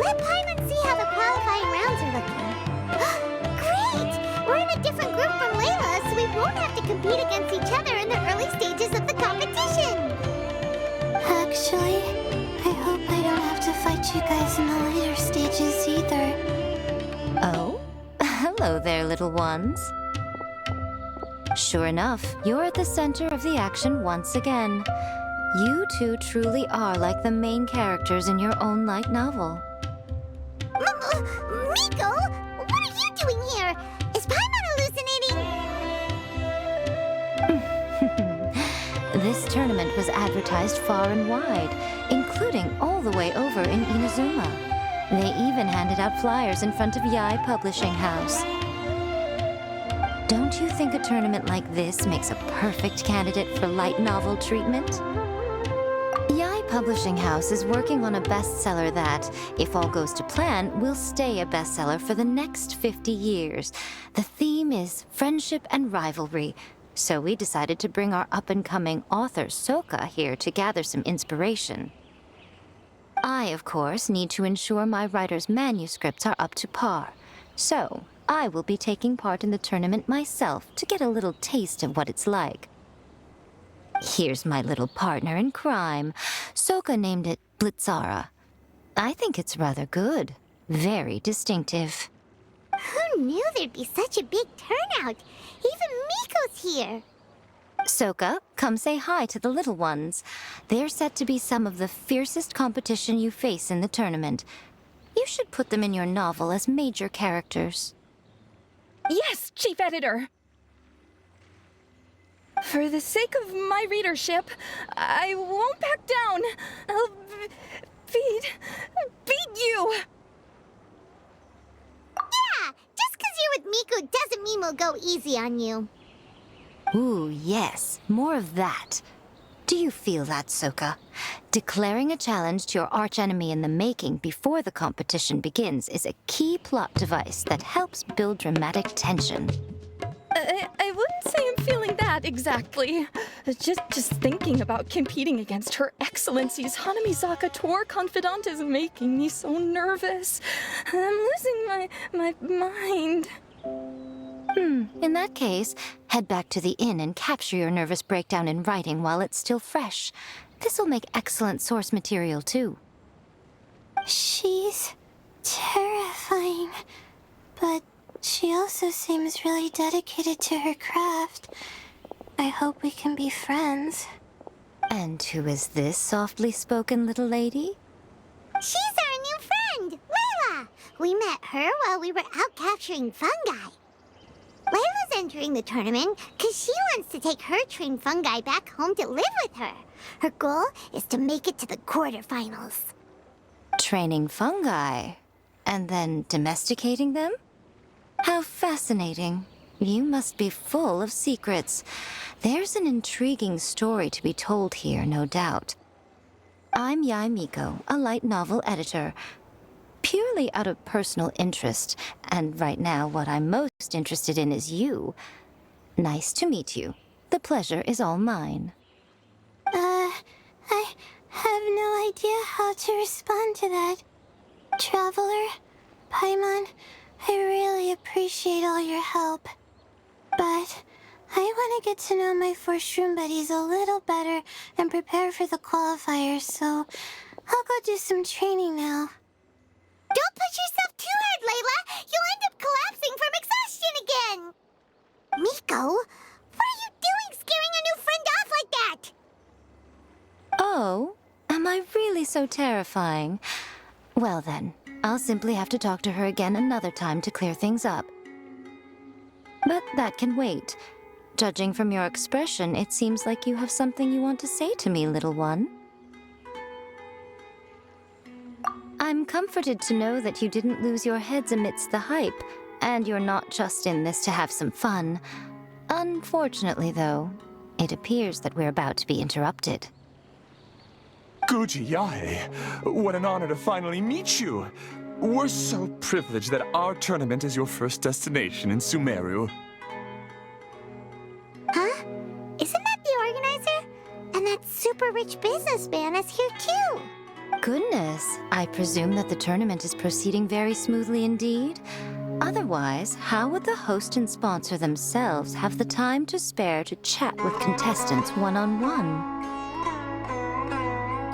Let Paimon see how the qualifying rounds are looking. Great! We're in a different group from Layla, so we won't have to compete against each other in the early stages of the competition. Actually, I hope I don't have to fight you guys in the later stages either. Oh? Hello there, little ones. Sure enough, you're at the center of the action once again. You two truly are like the main characters in your own light novel. Miko, what are you doing here? Is Paimon hallucinating? This tournament was advertised far and wide, including all the way over in Inazuma. They even handed out flyers in front of Yae Publishing House. Don't you think a tournament like this makes a perfect candidate for light novel treatment? Yae Publishing House is working on a bestseller that, if all goes to plan, will stay a bestseller for the next 50 years. The theme is friendship and rivalry, so we decided to bring our up-and-coming author Soka here to gather some inspiration. I, of course, need to ensure my writer's manuscripts are up to par, so I will be taking part in the tournament myself to get a little taste of what it's like. Here's my little partner in crime. Soka named it Blitzara. I think it's rather good. Very distinctive. Who knew there'd be such a big turnout? Even Miko's here. Soka, come say hi to the little ones. They're set to be some of the fiercest competition you face in the tournament. You should put them in your novel as major characters. Yes, Chief Editor! For the sake of my readership, I won't back down. I'll beat you! Yeah, just 'cause you're with Miko doesn't mean we'll go easy on you. Ooh, yes, more of that. Do you feel that, Soka? Declaring a challenge to your archenemy in the making before the competition begins is a key plot device that helps build dramatic tension. I wouldn't say I'm feeling that exactly. Just thinking about competing against Her Excellency's Hanamizaka tour confidant is making me so nervous. I'm losing my mind. In that case, head back to the inn and capture your nervous breakdown in writing while it's still fresh. This'll make excellent source material, too. She's terrifying, but she also seems really dedicated to her craft. I hope we can be friends. And who is this softly spoken little lady? She's our new friend, Layla. We met her while we were out capturing fungi. Layla's entering the tournament because she wants to take her trained fungi back home to live with her. Her goal is to make it to the quarterfinals. Training fungi, and then domesticating them? How fascinating. You must be full of secrets. There's an intriguing story to be told here, no doubt. I'm Yae Miko, a light novel editor. Purely out of personal interest, and right now what I'm most interested in is you. Nice to meet you. The pleasure is all mine. I have no idea how to respond to that. Traveler, Paimon, I really appreciate all your help. But I want to get to know my four shroom buddies a little better and prepare for the qualifiers, so I'll go do some training now. Don't push yourself too hard, Layla. You'll end up collapsing from exhaustion again. Miko, what are you doing scaring a new friend off like that? Oh, am I really so terrifying? Well then, I'll simply have to talk to her again another time to clear things up. But that can wait. Judging from your expression, it seems like you have something you want to say to me, little one. I'm comforted to know that you didn't lose your heads amidst the hype, and you're not just in this to have some fun. Unfortunately, though, it appears that we're about to be interrupted. Guji Yae, what an honor to finally meet you. We're so privileged that our tournament is your first destination in Sumeru. Huh? Isn't that the organizer? And that super rich businessman is here too. Goodness, I presume that the tournament is proceeding very smoothly indeed. Otherwise, how would the host and sponsor themselves have the time to spare to chat with contestants one-on-one?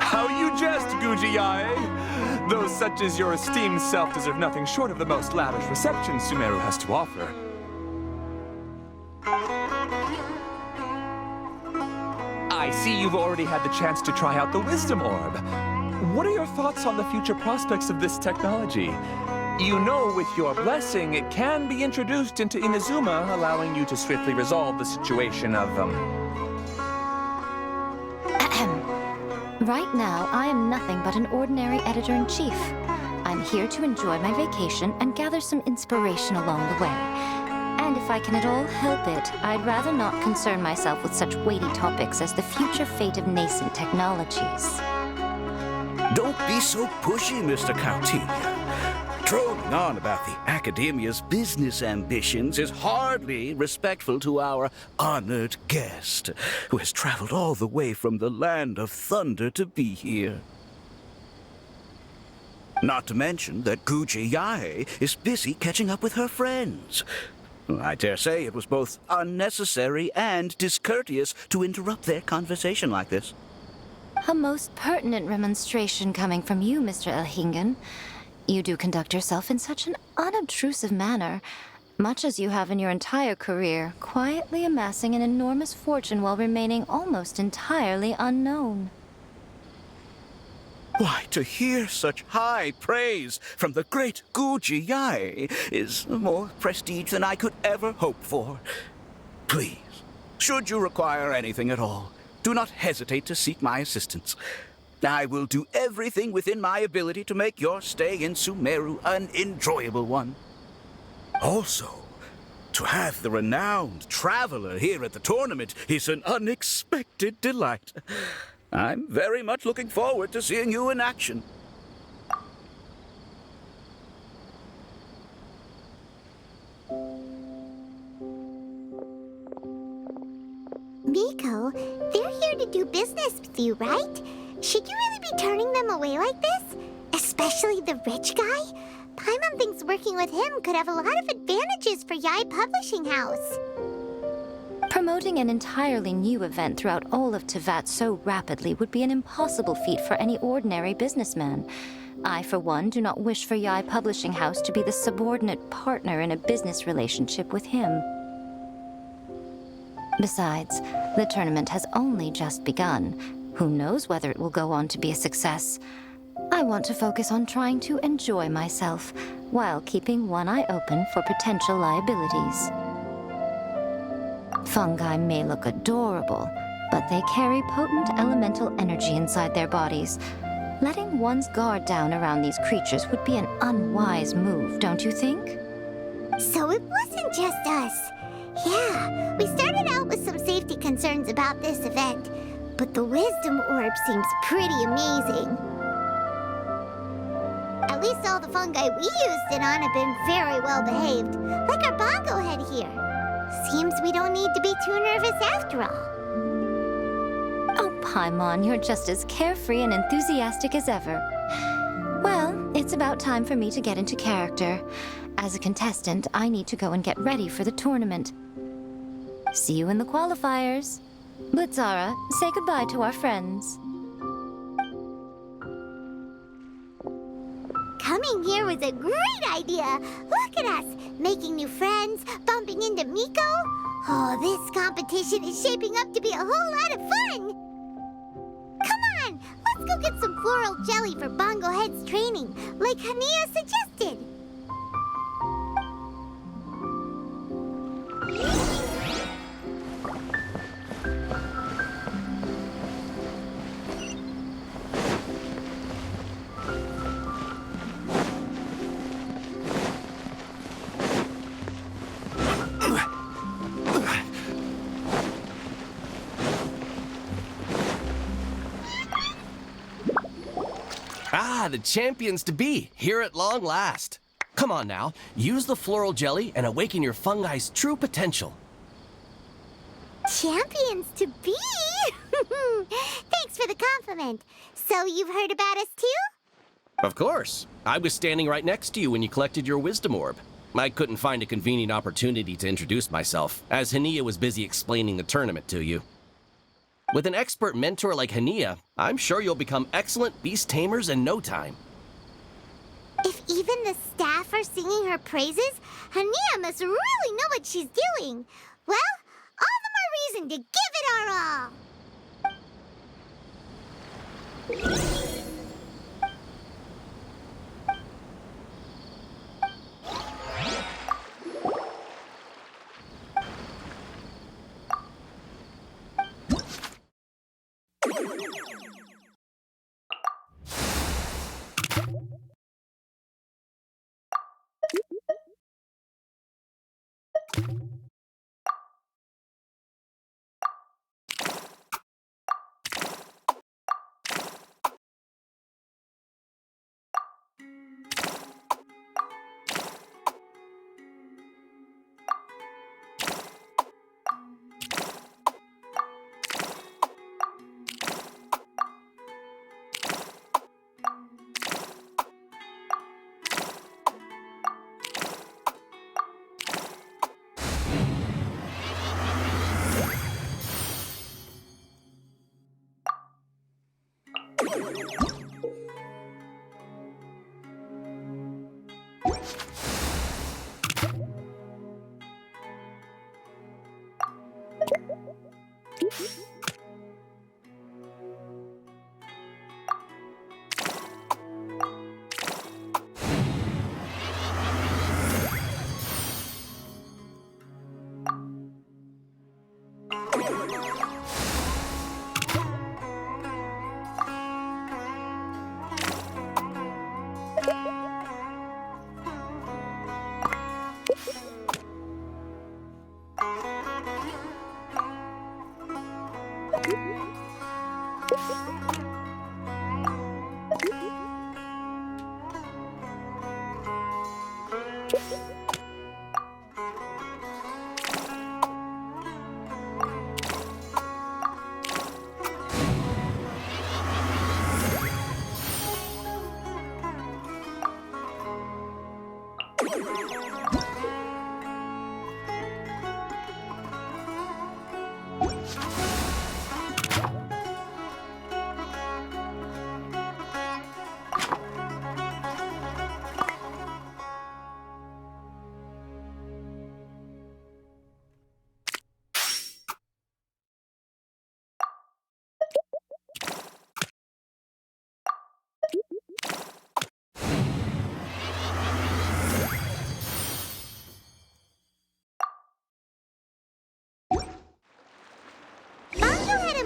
How you jest, Guji-yae! Those such as your esteemed self deserve nothing short of the most lavish reception Sumeru has to offer. I see you've already had the chance to try out the Wisdom Orb. What are your thoughts on the future prospects of this technology? You know, with your blessing, it can be introduced into Inazuma, allowing you to swiftly resolve the situation of, Right now, I am nothing but an ordinary editor-in-chief. I'm here to enjoy my vacation and gather some inspiration along the way. And if I can at all help it, I'd rather not concern myself with such weighty topics as the future fate of nascent technologies. Don't be so pushy, Mr. Coutinho. Droning on about the Academia's business ambitions is hardly respectful to our honored guest, who has traveled all the way from the land of thunder to be here. Not to mention that Guji-yae is busy catching up with her friends. I dare say it was both unnecessary and discourteous to interrupt their conversation like this. A most pertinent remonstration coming from you, Mr. Elhingen. You do conduct yourself in such an unobtrusive manner, much as you have in your entire career, quietly amassing an enormous fortune while remaining almost entirely unknown. Why, to hear such high praise from the great Guji-yae is more prestige than I could ever hope for. Please, should you require anything at all, do not hesitate to seek my assistance. I will do everything within my ability to make your stay in Sumeru an enjoyable one. Also, to have the renowned traveler here at the tournament is an unexpected delight. I'm very much looking forward to seeing you in action. Miko, they're here to do business with you, right? Should you really be turning them away like this? Especially the rich guy? Paimon thinks working with him could have a lot of advantages for Yae Publishing House. Promoting an entirely new event throughout all of Teyvat so rapidly would be an impossible feat for any ordinary businessman. I, for one, do not wish for Yae Publishing House to be the subordinate partner in a business relationship with him. Besides, the tournament has only just begun. Who knows whether it will go on to be a success? I want to focus on trying to enjoy myself, while keeping one eye open for potential liabilities. Fungi may look adorable, but they carry potent elemental energy inside their bodies. Letting one's guard down around these creatures would be an unwise move, don't you think? So it wasn't just us. Yeah, we started out with some safety concerns about this event, but the Wisdom Orb seems pretty amazing. At least all the fungi we used it on have been very well behaved, like our bongo head here. Seems we don't need to be too nervous after all. Oh, Paimon, you're just as carefree and enthusiastic as ever. Well, it's about time for me to get into character. As a contestant, I need to go and get ready for the tournament. See you in the qualifiers. Blitzara, say goodbye to our friends. Coming here was a great idea. Look at us, making new friends, bumping into Miko. Oh, this competition is shaping up to be a whole lot of fun. Come on, let's go get some floral jelly for Bongo Head's training, like Hania suggested. Ah, the champions to be, here at long last. Come on now, use the floral jelly and awaken your fungi's true potential. Champions to be? Thanks for the compliment. So you've heard about us too? Of course. I was standing right next to you when you collected your wisdom orb. I couldn't find a convenient opportunity to introduce myself, as Hania was busy explaining the tournament to you. With an expert mentor like Hania, I'm sure you'll become excellent beast tamers in no time. If even the staff are singing her praises, Hania must really know what she's doing. Well, all the more reason to give it our all.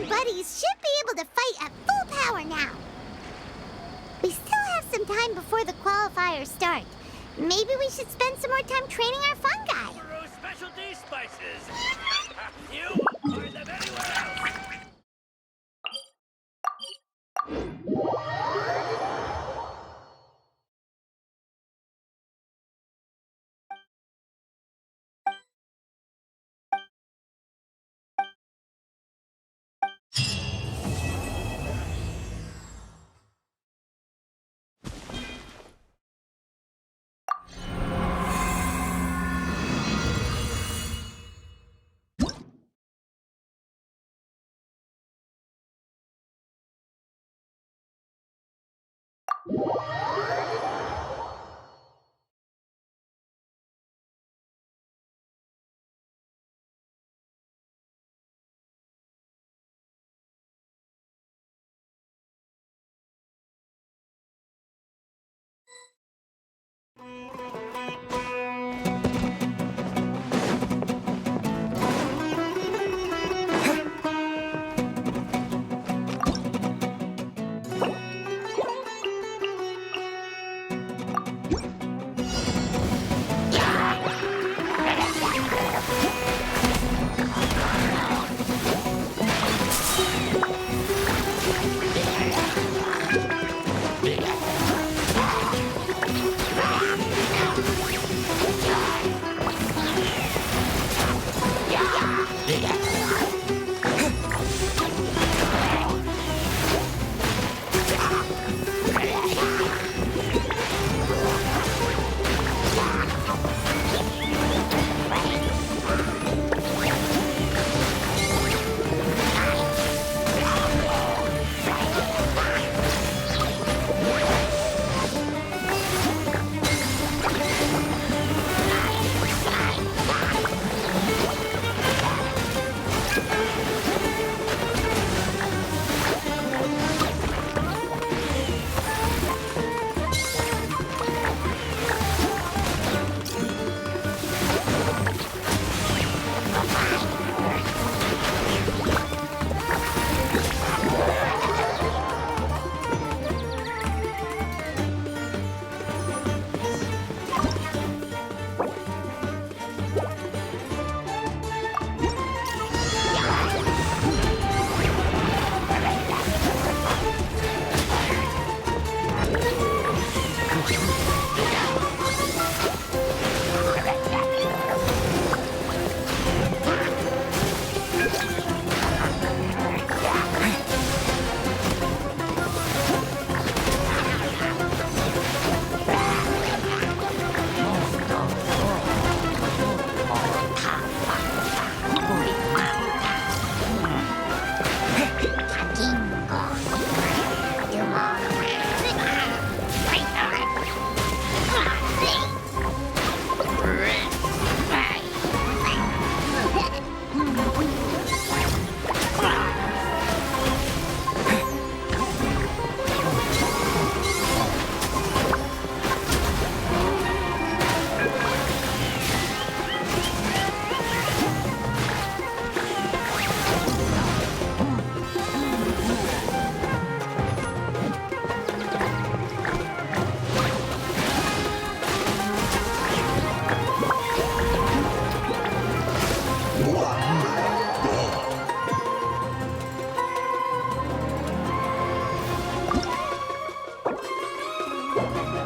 Buddies should be able to fight at full power now. We still have some time before the qualifiers start. Maybe we should spend some more time training our fungi. Specialty spices. You will find them anywhere Layla!